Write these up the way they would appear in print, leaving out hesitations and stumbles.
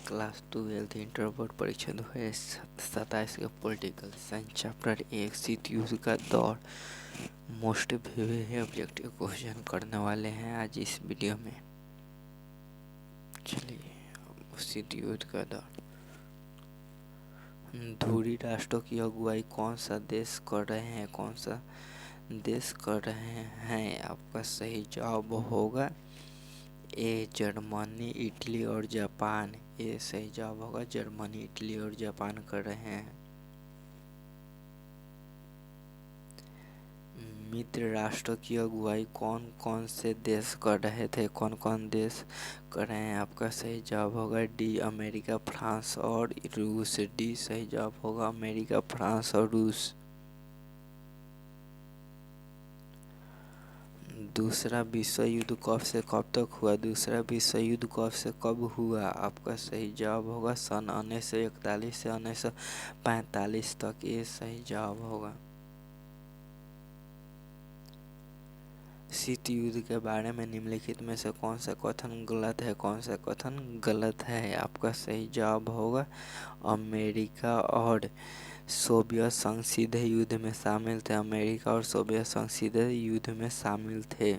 Class 12 inter board परीक्षा 2027 का political science chapter 1 शीत युद्ध का दौर मोस्ट विविध ऑब्जेक्टिव क्वेश्चन करने वाले हैं आज इस वीडियो में। चलिए, शीत युद्ध का दौर। धुरी राष्ट्रों की अगुवाई कौन सा देश कर रहे हैं? कौन सा देश कर रहे हैं? आपका सही जवाब होगा ए जर्मनी, इटली और जापान। ये सही जवाब होगा, जर्मनी, इटली और जापान कर रहे हैं। मित्र राष्ट्रों की अगुवाई कौन कौन से देश कर रहे थे? कौन कौन देश कर रहे हैं? आपका सही जवाब होगा डी अमेरिका, फ्रांस और रूस। डी सही जवाब होगा, अमेरिका, फ्रांस और रूस। दूसरा विश्व युद्ध कब से कब तक हुआ? दूसरा विश्व युद्ध कब से कब हुआ? आपका सही जवाब होगा सन 1941 से 1945 तक। ये सही जवाब होगा। शीत युद्ध के बारे में निम्नलिखित में से कौन सा कथन गलत है? कौन सा कथन गलत है? आपका सही जवाब होगा अमेरिका और सोवियत संघ सीधे युद्ध में शामिल थे। अमेरिका और सोवियत संघ सीधे युद्ध में शामिल थे।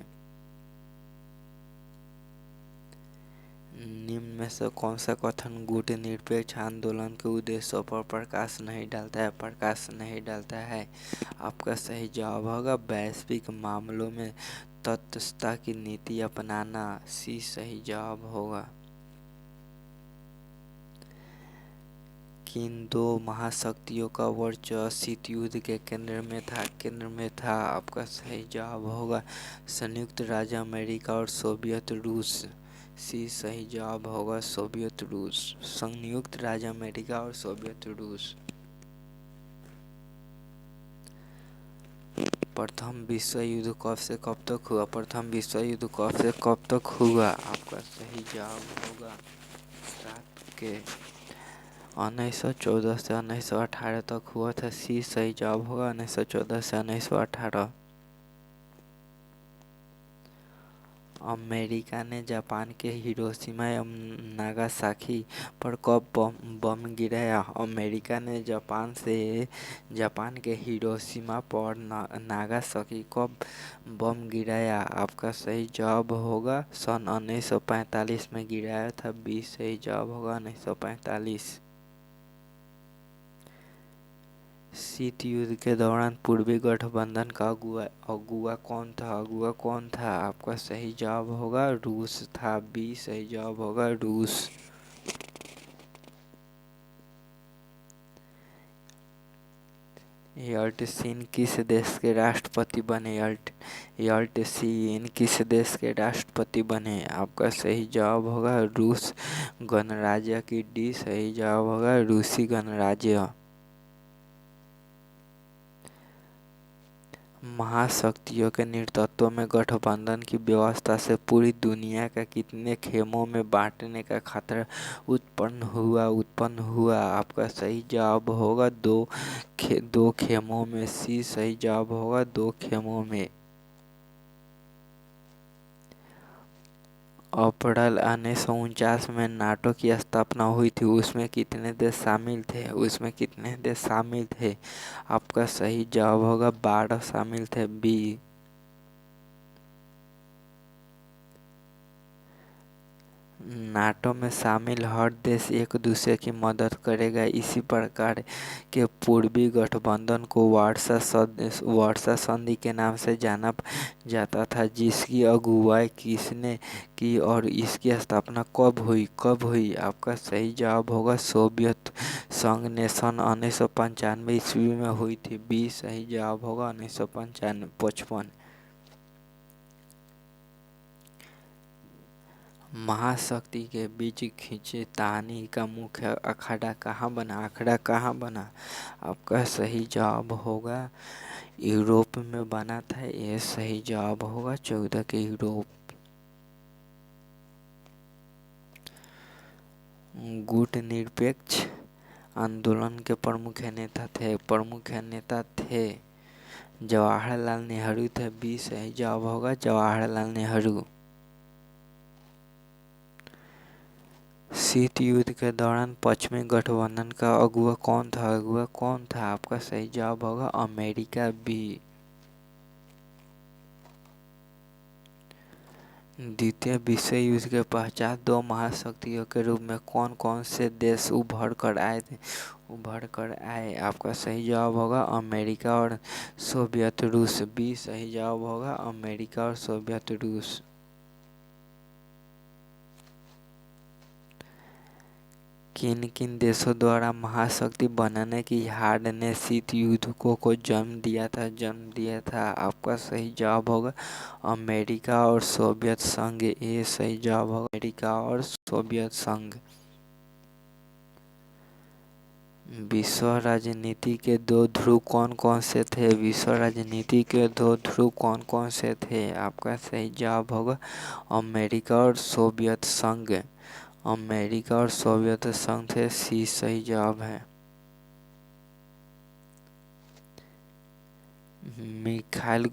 निम्न में से कौन सा कथन गुट निरपेक्ष आंदोलन के उद्देश्यों पर प्रकाश नहीं डालता है? प्रकाश नहीं डालता है। आपका सही जवाब होगा वैश्विक मामलों में तटस्थता की नीति अपनाना। सी सही जवाब होगा। किन दो महाशक्तियों का वर्चस्व शीत युद्ध के केंद्र में था? केंद्र में था। आपका सही जवाब होगा संयुक्त राज्य अमेरिका और सोवियत रूस। सी सही जवाब होगा सोवियत रूस, संयुक्त राज्य अमेरिका और सोवियत रूस। प्रथम विश्व युद्ध कब से कब तक हुआ? प्रथम विश्व युद्ध कब से कब तक हुआ? आपका सही जवाब होगा 7 के 1914 से 1918 तक हुआ था। सी सही जवाब होगा 1914 से 1918। अमेरिका ने जापान के हिरोशिमा एवं नागासाकी पर कब बम गिराया? अमेरिका ने जापान के हिरोशिमा पर नागासाकी कब बम गिराया? आपका सही जवाब होगा सन 1945 में गिराया था। 20 सही जवाब होगा 1945। शीत युद्ध के दौरान पूर्वी गठबंधन का अगुआ कौन था? अगुआ कौन था? आपका सही जवाब होगा रूस था। बी सही जवाब होगा रूस। यल्टसिन किस देश के राष्ट्रपति बने? यल्टसिन किस देश के राष्ट्रपति बने? आपका सही जवाब होगा रूस गणराज्य की। डी सही जवाब होगा रूसी गणराज्य। महाशक्तियों के नेतृत्व में गठबंधन की व्यवस्था से पूरी दुनिया का कितने खेमों में बांटने का खतरा उत्पन्न हुआ? आपका सही जवाब होगा दो खेमों में। सी सही जवाब होगा 2 खेमों में। अप्रैल 1949 में नाटो की स्थापना हुई थी। उसमें कितने देश शामिल थे? उसमें कितने देश शामिल थे? आपका सही जवाब होगा 12 शामिल थे। बी। नाटो में शामिल हर देश एक दूसरे की मदद करेगा। इसी प्रकार के पूर्वी गठबंधन को वार्सा संधि के नाम से जाना जाता था, जिसकी अगुवाई किसने की और इसकी स्थापना कब हुई? आपका सही जवाब होगा सोवियत संघ ने सन 1995 ईस्वी में हुई थी। बी सही जवाब होगा 1955। महाशक्ति के बीच खींचतानी का मुख्य अखाड़ा कहाँ बना? आपका सही जवाब होगा यूरोप में बना था। यह सही जवाब होगा 14 के यूरोप। गुट निरपेक्ष आंदोलन के प्रमुख नेता थे जवाहरलाल नेहरू थे। बी सही जवाब होगा जवाहरलाल नेहरू। शीत युद्ध के दौरान पश्चिमी गठबंधन का अगुवा कौन था? अगुवा कौन था? आपका सही जवाब होगा अमेरिका बी। द्वितीय विश्व युद्ध के पश्चात दो महाशक्तियों के रूप में कौन कौन से देश उभर कर आए थे? उभर कर आए। आपका सही जवाब होगा अमेरिका और सोवियत रूस। बी सही जवाब होगा अमेरिका और सोवियत रूस। किन किन देशों द्वारा महाशक्ति बनने की हार ने शीत युद्ध को जन्म दिया था? आपका सही जवाब होगा अमेरिका और सोवियत संघ। ये सही जवाब होगा अमेरिका और सोवियत संघ। विश्व राजनीति के दो ध्रुव कौन कौन से थे? विश्व राजनीति के दो ध्रुव कौन कौन से थे? आपका सही जवाब होगा अमेरिका और सोवियत संघ। अमेरिका और सोवियत संघ थे। सी सही जवाब है। मिखाइल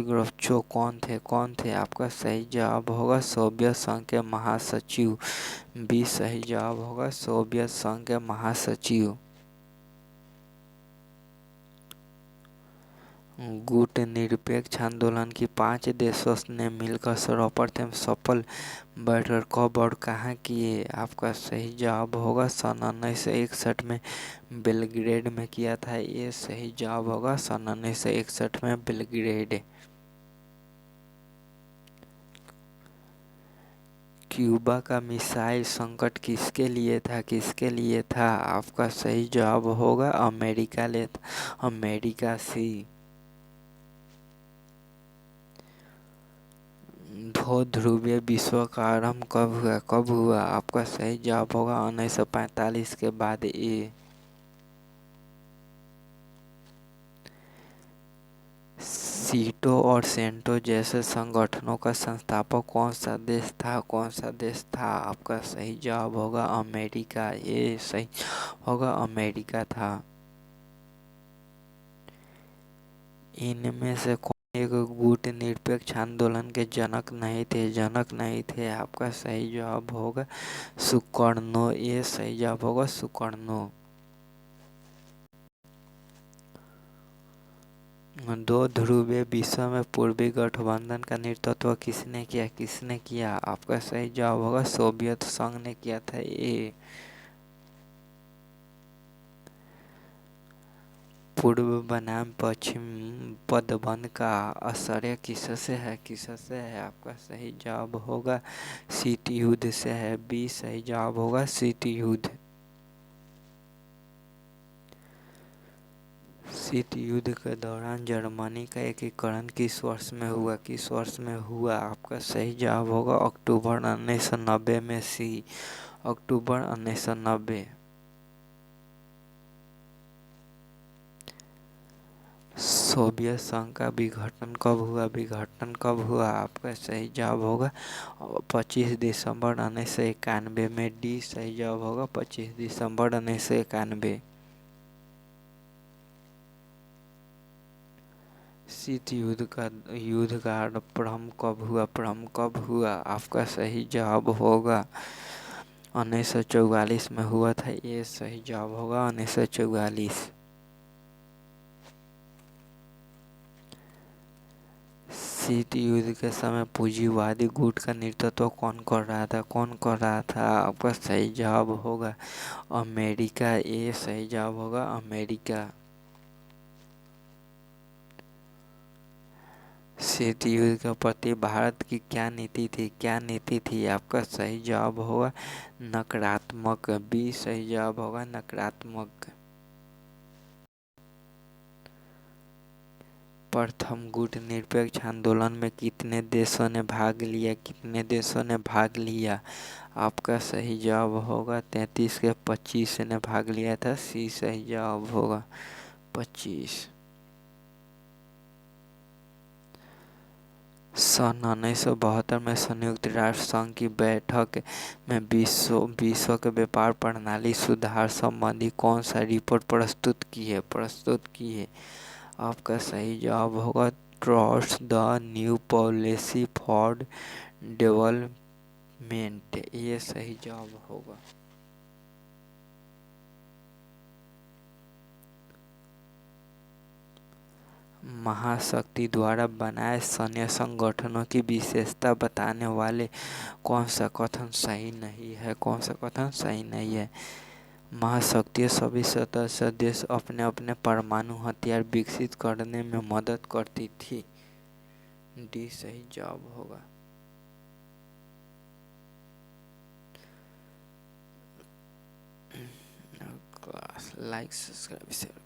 गोर्बाचोव कौन थे? आपका सही जवाब होगा सोवियत संघ के महासचिव। बी सही जवाब होगा सोवियत संघ के महासचिव। गुट निरपेक्ष आंदोलन की 5 देशों ने मिलकर सर्वप्रथम सफल बैठक कब और कहाँ किए? आपका सही जवाब होगा सन 1961 में बेलग्रेड में किया था। ये सही जवाब होगा सन 1961 में बेलग्रेड। क्यूबा का मिसाइल संकट किसके लिए था? किसके लिए था? आपका सही जवाब होगा अमेरिका सी। दो ध्रुवीय विश्व का आरंभ कब हुआ? आपका सही जवाब होगा 1945 के बाद। ए सीटो और सेंटो जैसे संगठनों का संस्थापक कौन सा देश था? कौन सा देश था? आपका सही जवाब होगा अमेरिका। ये सही होगा अमेरिका था। इनमें से कौन एक गुट निरपेक्ष आंदोलन के जनक नहीं थे? आपका सही जवाब होगा सुकर्णो। ये सही जवाब होगा सुकर्णो। दो ध्रुवीय विश्व में पूर्वी गठबंधन का नेतृत्व किसने किया? आपका सही जवाब होगा सोवियत संघ ने किया था। ये पूर्व बनाम पश्चिम पदबंध का आश्रय किससे है? आपका सही जवाब होगा शीत युद्ध से है। बी सही जवाब होगा शीत युद्ध। शीत युद्ध के दौरान जर्मनी का एकीकरण किस वर्ष में हुआ? आपका सही जवाब होगा अक्टूबर 1990 में। सी अक्टूबर 1990। सोवियत संघ का विघटन कब हुआ? आपका सही जवाब होगा 25 दिसंबर 1991 में। डी सही जवाब होगा 25 दिसंबर 1991। शीत युद्ध का प्रारंभ कब हुआ? आपका सही जवाब होगा 1944 में हुआ था। ये सही जवाब होगा 1944। शीत युद्ध के समय पूंजीवादी गुट का नेतृत्व कौन कर रहा था? आपका सही जवाब होगा अमेरिका। ये सही जवाब होगा अमेरिका। शीत युद्ध के प्रति भारत की क्या नीति थी? आपका सही जवाब होगा नकारात्मक। बी सही जवाब होगा नकारात्मक। प्रथम गुट निरपेक्ष आंदोलन में कितने देशों ने भाग लिया? आपका सही जवाब होगा 33 के 25 ने भाग लिया था। सी सही जवाब होगा 25। सन 1972 में संयुक्त राष्ट्र संघ की बैठक में विश्व के व्यापार प्रणाली सुधार संबंधी कौन सा रिपोर्ट प्रस्तुत की है? आपका सही जवाब होगा trust the new policy for मेंट, ये सही जवाब होगा। महाशक्ति द्वारा बनाए सैन्य संगठनों की विशेषता बताने वाले कौन सा कथन सही नहीं है? कौन सा कथन सही नहीं है? महाशक्ति सभी सदस्य देश अपने अपने परमाणु हथियार विकसित करने में मदद करती थी। डी सही जवाब होगा। Class like subscribe share